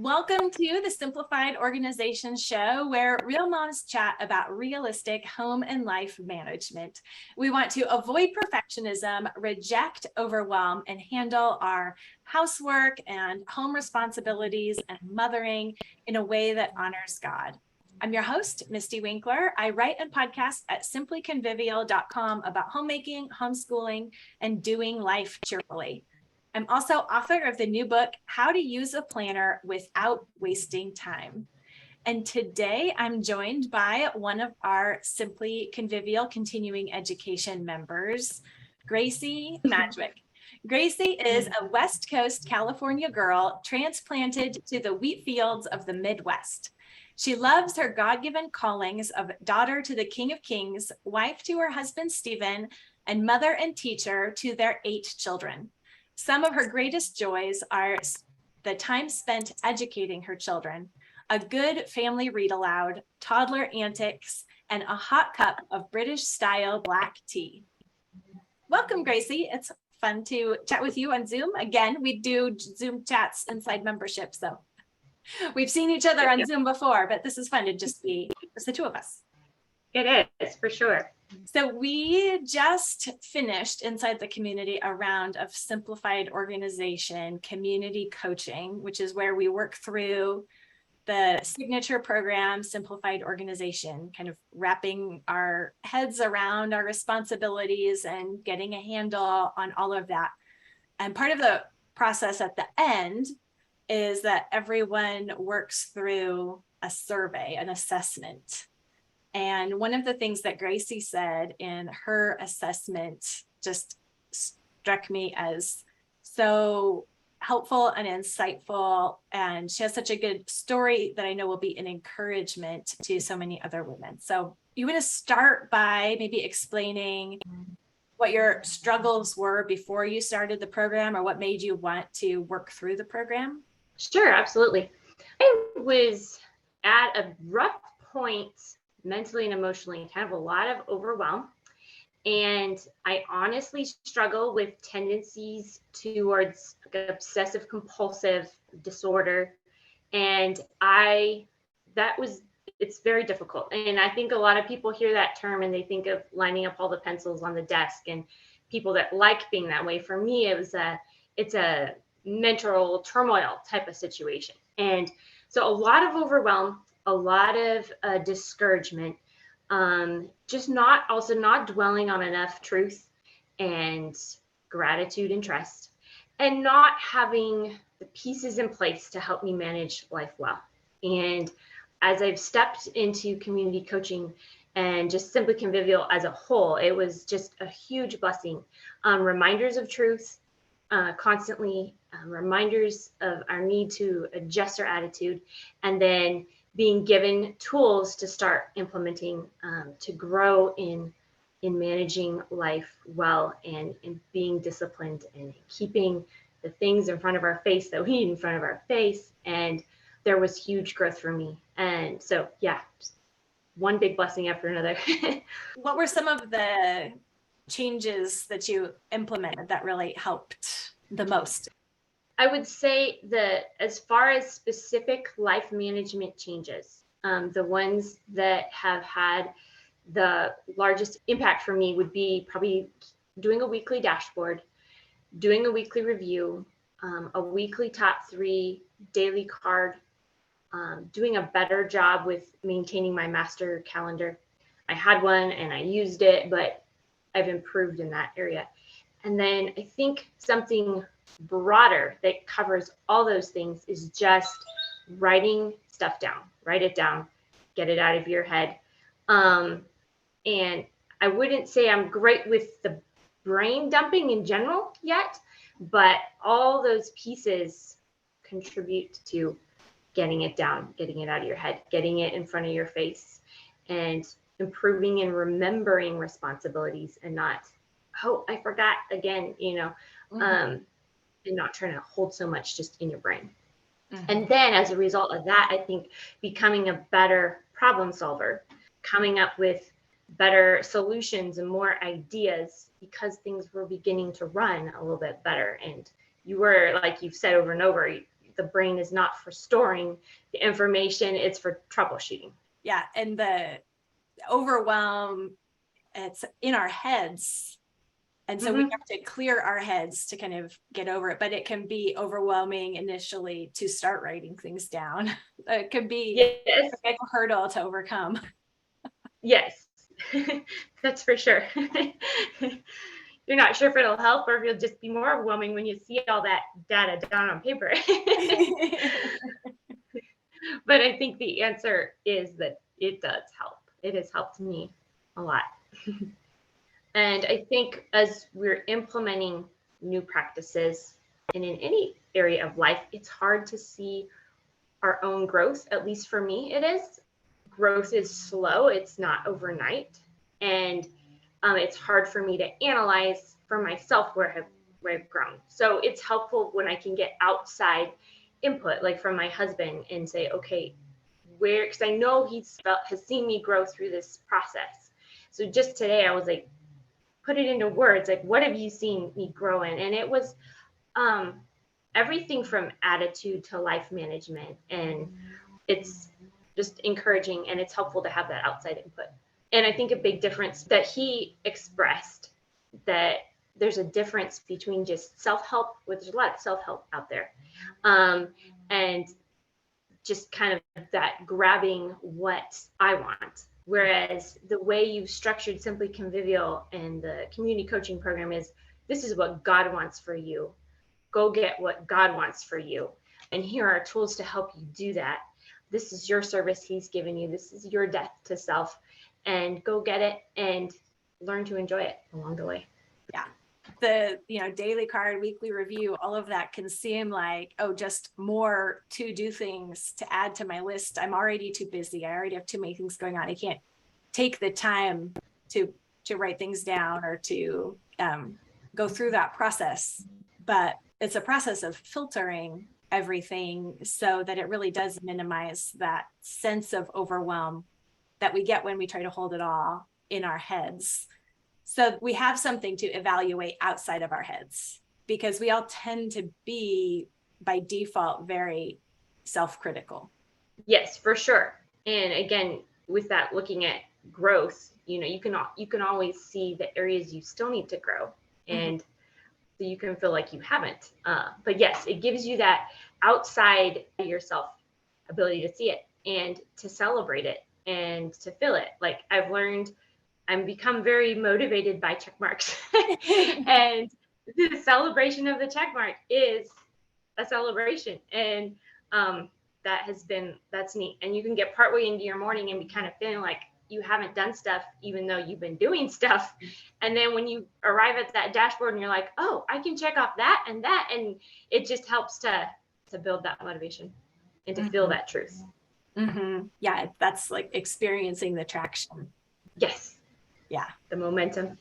Welcome to the Simplified Organization show, where real moms chat about realistic home and life management. We want to avoid perfectionism, reject overwhelm, and handle our housework and home responsibilities and mothering in a way that honors God. I'm your host, Misty Winkler. I write and podcast at simplyconvivial.com about homemaking, homeschooling, and doing life cheerfully. I'm also author of the new book, How to Use a Planner Without Wasting Time. And today I'm joined by one of our Simply Convivial continuing education members, Gracie Madgwick. Gracie is a West Coast California girl transplanted to the wheat fields of the Midwest. She loves her God-given callings of daughter to the King of Kings, wife to her husband, Stephen, and mother and teacher to their 8 children. Some of her greatest joys are the time spent educating her children, a good family read aloud, toddler antics, and a hot cup of British-style black tea. Welcome, Gracie. It's fun to chat with you on Zoom. Again, we do Zoom chats inside membership, so we've seen each other on Zoom before, but this is fun to just be just the two of us. It is, for sure. So we just finished inside the community a round of Simplified Organization community coaching, which is where we work through the signature program, Simplified Organization, kind of wrapping our heads around our responsibilities and getting a handle on all of that. And part of the process at the end is that everyone works through a survey, an assessment. And one of the things that Gracie said in her assessment just struck me as so helpful and insightful. And she has such a good story that I know will be an encouragement to so many other women. So you want to start by maybe explaining what your struggles were before you started the program, or what made you want to work through the program? Sure, absolutely. I was at a rough point mentally and emotionally, kind of a lot of overwhelm. And I honestly struggle with tendencies towards obsessive compulsive disorder. And it's very difficult. And I think a lot of people hear that term and they think of lining up all the pencils on the desk and people that like being that way. For me, it's a mental turmoil type of situation. And so a lot of overwhelm, a lot of discouragement, just not dwelling on enough truth and gratitude and trust, and not having the pieces in place to help me manage life well. And as I've stepped into community coaching and just Simply Convivial as a whole, it was just a huge blessing. Reminders of truth, constantly reminders of our need to adjust our attitude, and then being given tools to start implementing to grow in managing life well, and being disciplined and keeping the things in front of our face that we need in front of our face. And there was huge growth for me. And so, yeah, one big blessing after another. What were some of the changes that you implemented that really helped the most? I would say that as far as specific life management changes, the ones that have had the largest impact for me would be probably doing a weekly dashboard, doing a weekly review, a weekly top 3 daily card, doing a better job with maintaining my master calendar. I had one and I used it, but I've improved in that area. And then I think something broader that covers all those things is just writing stuff down. Write it down, get it out of your head. And I wouldn't say I'm great with the brain dumping in general yet, but all those pieces contribute to getting it down, getting it out of your head, getting it in front of your face, and improving and remembering responsibilities, and not, oh, I forgot again, and not trying to hold so much just in your brain. And then as a result of that, I think becoming a better problem solver, coming up with better solutions and more ideas, because things were beginning to run a little bit better. And you were, like you've said over and over, the brain is not for storing the information, it's for troubleshooting. Yeah. And the overwhelm, it's in our heads. And so we have to clear our heads to kind of get over it, but it can be overwhelming initially to start writing things down. It could be a big hurdle to overcome. Yes, that's for sure. You're not sure if it'll help or if it'll just be more overwhelming when you see all that data down on paper. But I think the answer is that it does help. It has helped me a lot. And I think as we're implementing new practices and in any area of life, it's hard to see our own growth. At least for me, it is. Growth is slow. It's not overnight. And it's hard for me to analyze for myself where I've grown. So it's helpful when I can get outside input, like from my husband, and say, okay, where, because I know has seen me grow through this process. So just today I was like, put it into words, like, what have you seen me grow in? And it was everything from attitude to life management. And it's just encouraging, and it's helpful to have that outside input. And I think a big difference that he expressed, that there's a difference between just self-help, which there's a lot of self-help out there, and just kind of that grabbing what I want. Whereas the way you've structured Simply Convivial and the community coaching program is, this is what God wants for you. Go get what God wants for you. And here are tools to help you do that. This is your service he's given you. This is your death to self. And go get it and learn to enjoy it along the way. Yeah. The daily card, weekly review, all of that can seem like, oh, just more to do things to add to my list. I'm already too busy. I already have too many things going on. I can't take the time to write things down or to go through that process. But it's a process of filtering everything so that it really does minimize that sense of overwhelm that we get when we try to hold it all in our heads. So we have something to evaluate outside of our heads, because we all tend to be by default very self-critical. Yes, for sure. And again, with that, looking at growth, you can always see the areas you still need to grow, and so you can feel like you haven't. But yes, it gives you that outside yourself ability to see it and to celebrate it and to feel it. Like I've learned, I'm become very motivated by check marks. And the celebration of the check mark is a celebration. And that's neat. And you can get partway into your morning and be kind of feeling like you haven't done stuff, even though you've been doing stuff. And then when you arrive at that dashboard and you're like, oh, I can check off that. And it just helps to build that motivation and to feel that truth. Yeah, that's like experiencing the traction. Yes. Yeah. The momentum.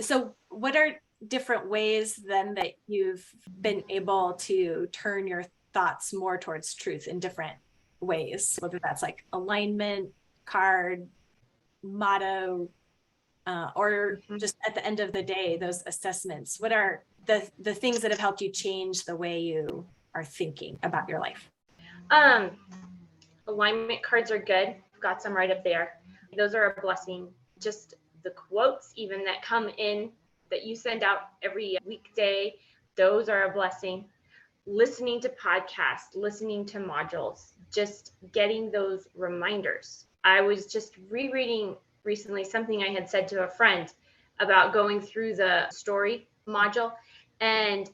So what are different ways then that you've been able to turn your thoughts more towards truth in different ways, whether that's like alignment, card, motto, or just at the end of the day, those assessments? What are the things that have helped you change the way you are thinking about your life? Alignment cards are good. I've got some right up there. Those are a blessing. Just the quotes even that come in that you send out every weekday, those are a blessing. Listening to podcasts, listening to modules, just getting those reminders. I was just rereading recently something I had said to a friend about going through the story module, and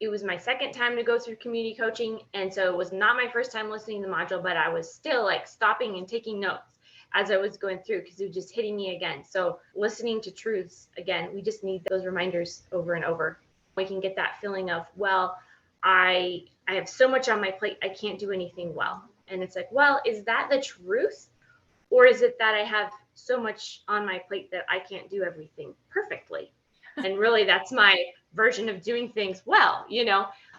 it was my second time to go through community coaching. And so it was not my first time listening to the module, but I was still like stopping and taking notes as I was going through because it was just hitting me again. So listening to truths, again, we just need those reminders over and over. We can get that feeling of, well, I have so much on my plate, I can't do anything well. And it's like, well, is that the truth? Or is it that I have so much on my plate that I can't do everything perfectly? And really, that's my version of doing things well,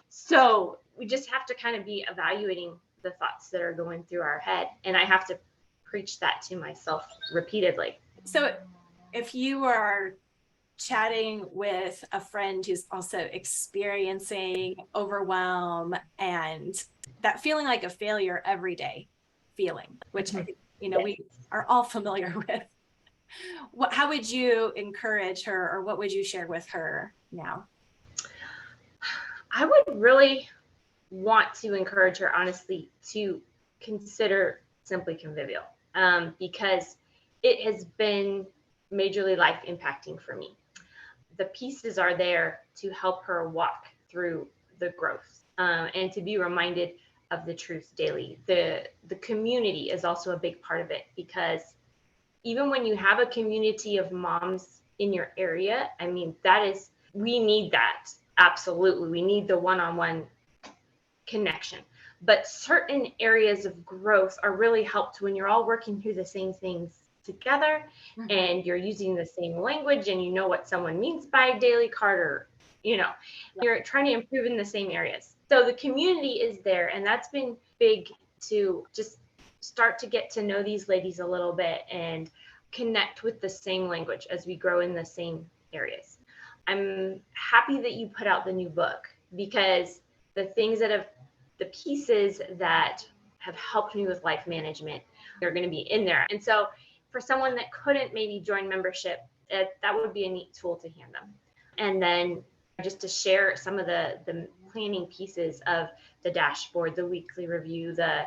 So we just have to kind of be evaluating the thoughts that are going through our head. And I have to preach that to myself repeatedly. So if you are chatting with a friend who's also experiencing overwhelm and that feeling like a failure every day feeling, which I think, we are all familiar with. How would you encourage her, or what would you share with her now? I would really want to encourage her, honestly, to consider Simply Convivial, because it has been majorly life impacting for me. The pieces are there to help her walk through the growth, and to be reminded of the truth daily. The community is also a big part of it, because even when you have a community of moms in your area, I mean, we need that. Absolutely. We need the one-on-one connection. But certain areas of growth are really helped when you're all working through the same things together, and you're using the same language, and you know what someone means by daily card, or you're trying to improve in the same areas. So the community is there, and that's been big to just start to get to know these ladies a little bit and connect with the same language as we grow in the same areas. I'm happy that you put out the new book, because the pieces that have helped me with life management are going to be in there. And so for someone that couldn't maybe join membership, that would be a neat tool to hand them. And then just to share some of the planning pieces of the dashboard, the weekly review, the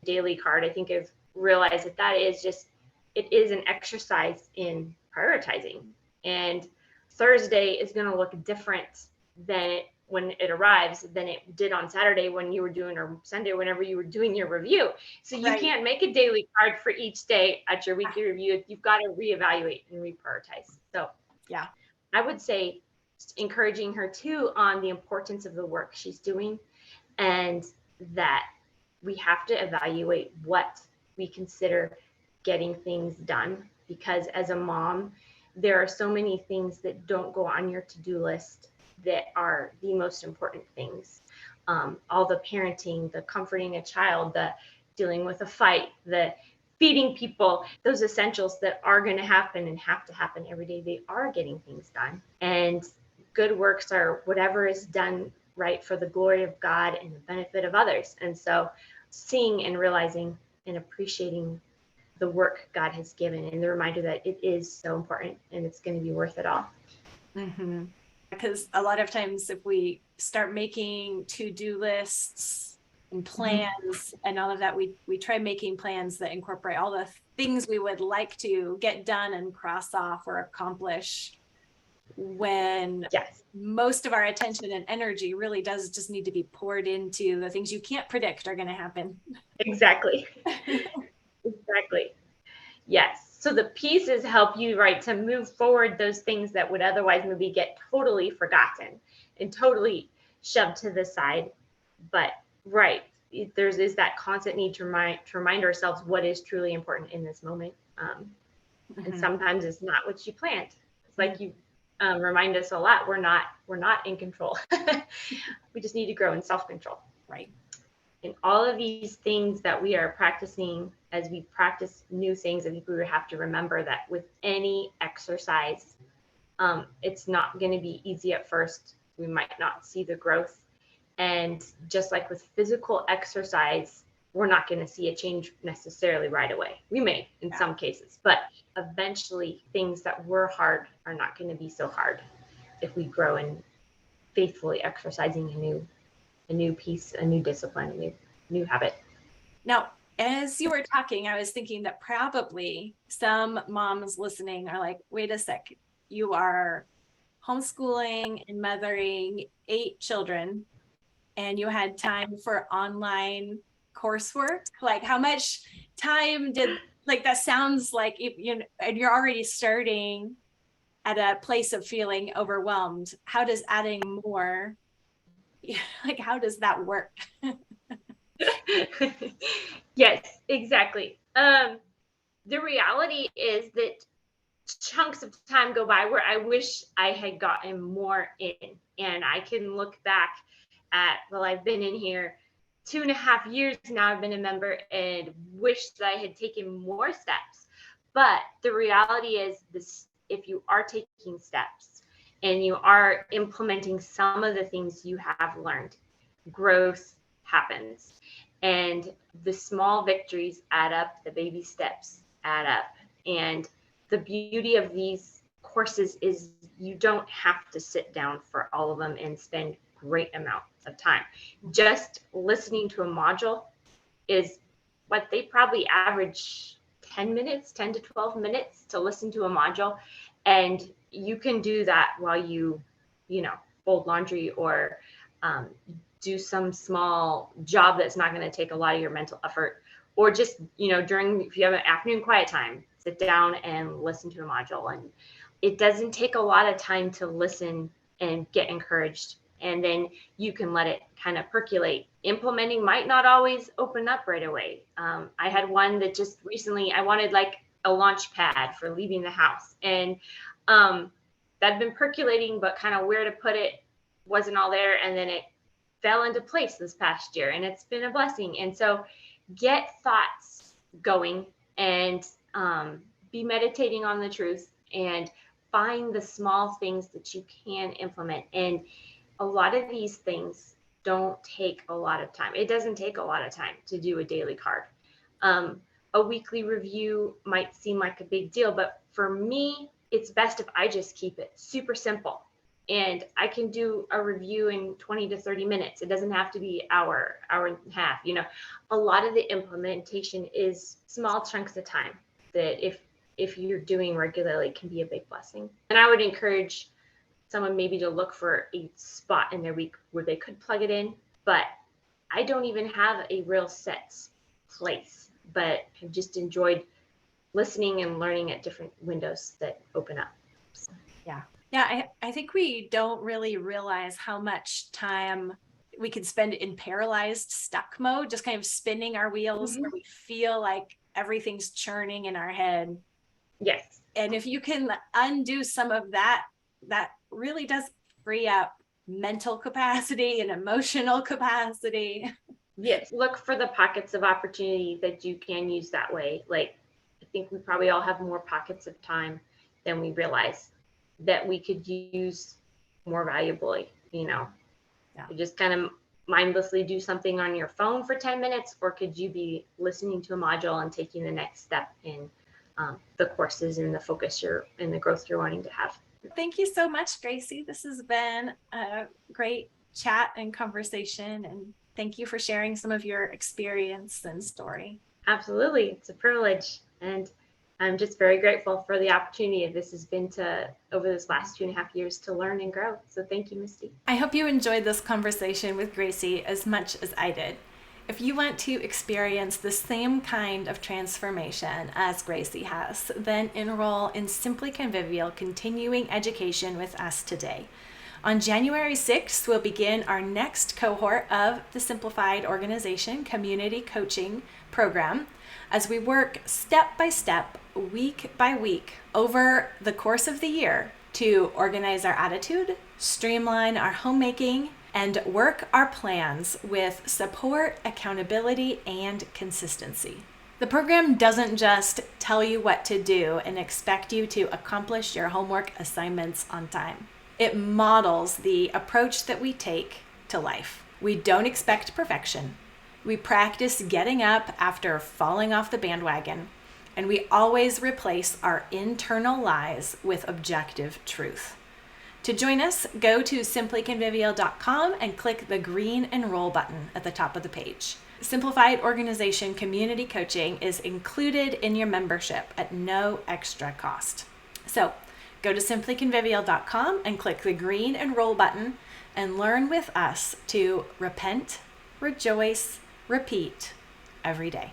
daily card. I think I've realized that it is an exercise in prioritizing. And Thursday is going to look different when it arrives than it did on Saturday when you were doing, or Sunday, whenever you were doing your review. So you can't make a daily card for each day at your weekly review. You've got to reevaluate and reprioritize. So yeah, I would say encouraging her too on the importance of the work she's doing, and that we have to evaluate what we consider getting things done, because as a mom, there are so many things that don't go on your to-do list that are the most important things. All the parenting, the comforting a child, the dealing with a fight, the feeding people, those essentials that are going to happen and have to happen every day, they are getting things done. And good works are whatever is done right for the glory of God and the benefit of others. And so seeing and realizing and appreciating the work God has given, and the reminder that it is so important and it's going to be worth it all. Because a lot of times if we start making to-do lists and plans and all of that, we try making plans that incorporate all the things we would like to get done and cross off or accomplish, when most of our attention and energy really does just need to be poured into the things you can't predict are going to happen. Exactly. Exactly. Yes. So the pieces help you, right, to move forward those things that would otherwise maybe get totally forgotten and totally shoved to the side. But right, is that constant need to remind ourselves what is truly important in this moment. And sometimes it's not what you planned. It's like you remind us a lot. We're not in control. We just need to grow in self-control. Right. And all of these things that we are practicing, as we practice new things, I think we would have to remember that with any exercise, it's not going to be easy at first. We might not see the growth. And just like with physical exercise, we're not going to see a change necessarily right away. We may in some cases, but eventually things that were hard are not going to be so hard if we grow in faithfully exercising a new piece, a new discipline, a new habit. Now, as you were talking, I was thinking that probably some moms listening are like, wait a sec, you are homeschooling and mothering 8 children, and you had time for online coursework. Like, how much time that sounds like, and you're already starting at a place of feeling overwhelmed. How does adding more, how does that work? Yes, exactly. The reality is that chunks of time go by where I wish I had gotten more in, and I can look back at, I've been in here 2.5 years now, I've been a member, and wish that I had taken more steps. But the reality is this: if you are taking steps, and you are implementing some of the things you have learned, growth happens. And the small victories add up, the baby steps add up. And the beauty of these courses is you don't have to sit down for all of them and spend great amounts of time. Just listening to a module is what they probably average 10 minutes, 10 to 12 minutes to listen to a module. And you can do that while you fold laundry or do some small job that's not going to take a lot of your mental effort, or just, if you have an afternoon quiet time, sit down and listen to a module. And it doesn't take a lot of time to listen and get encouraged. And then you can let it kind of percolate. Implementing might not always open up right away. I had one that just recently, I wanted like a launch pad for leaving the house. And that'd been percolating, but kind of where to put it wasn't all there. And then it fell into place this past year, and it's been a blessing. And so get thoughts going and be meditating on the truth and find the small things that you can implement. And a lot of these things don't take a lot of time. It doesn't take a lot of time to do a daily card. A weekly review might seem like a big deal, but for me, it's best if I just keep it super simple. And I can do a review in 20 to 30 minutes. It doesn't have to be hour and a half. A lot of the implementation is small chunks of time that if you're doing regularly can be a big blessing. And I would encourage someone maybe to look for a spot in their week where they could plug it in. But I don't even have a real set place, but have just enjoyed listening and learning at different windows that open up. So. Yeah, I think we don't really realize how much time we can spend in paralyzed stuck mode, just kind of spinning our wheels where we feel like everything's churning in our head. Yes. And if you can undo some of that, that really does free up mental capacity and emotional capacity. Yes. Look for the pockets of opportunity that you can use that way. Like, I think we probably all have more pockets of time than we realize that we could use more valuably, Yeah. You just kind of mindlessly do something on your phone for 10 minutes, or could you be listening to a module and taking the next step in the courses and the focus and the growth you're wanting to have. Thank you so much, Gracie. This has been a great chat and conversation, and thank you for sharing some of your experience and story. Absolutely. It's a privilege. And I'm just very grateful for the opportunity this has been over this last 2.5 years to learn and grow. So thank you, Misty. I hope you enjoyed this conversation with Gracie as much as I did. If you want to experience the same kind of transformation as Gracie has, then enroll in Simply Convivial continuing education with us today. On January 6th, we'll begin our next cohort of the Simplified Organization Community Coaching Program as we work step by step, week by week, over the course of the year to organize our attitude, streamline our homemaking, and work our plans with support, accountability, and consistency. The program doesn't just tell you what to do and expect you to accomplish your homework assignments on time. It models the approach that we take to life. We don't expect perfection. We practice getting up after falling off the bandwagon, and we always replace our internal lies with objective truth. To join us, go to simplyconvivial.com and click the green Enroll button at the top of the page. Simplified Organization Community Coaching is included in your membership at no extra cost. So go to simplyconvivial.com and click the green Enroll button and learn with us to repent, rejoice, repeat every day.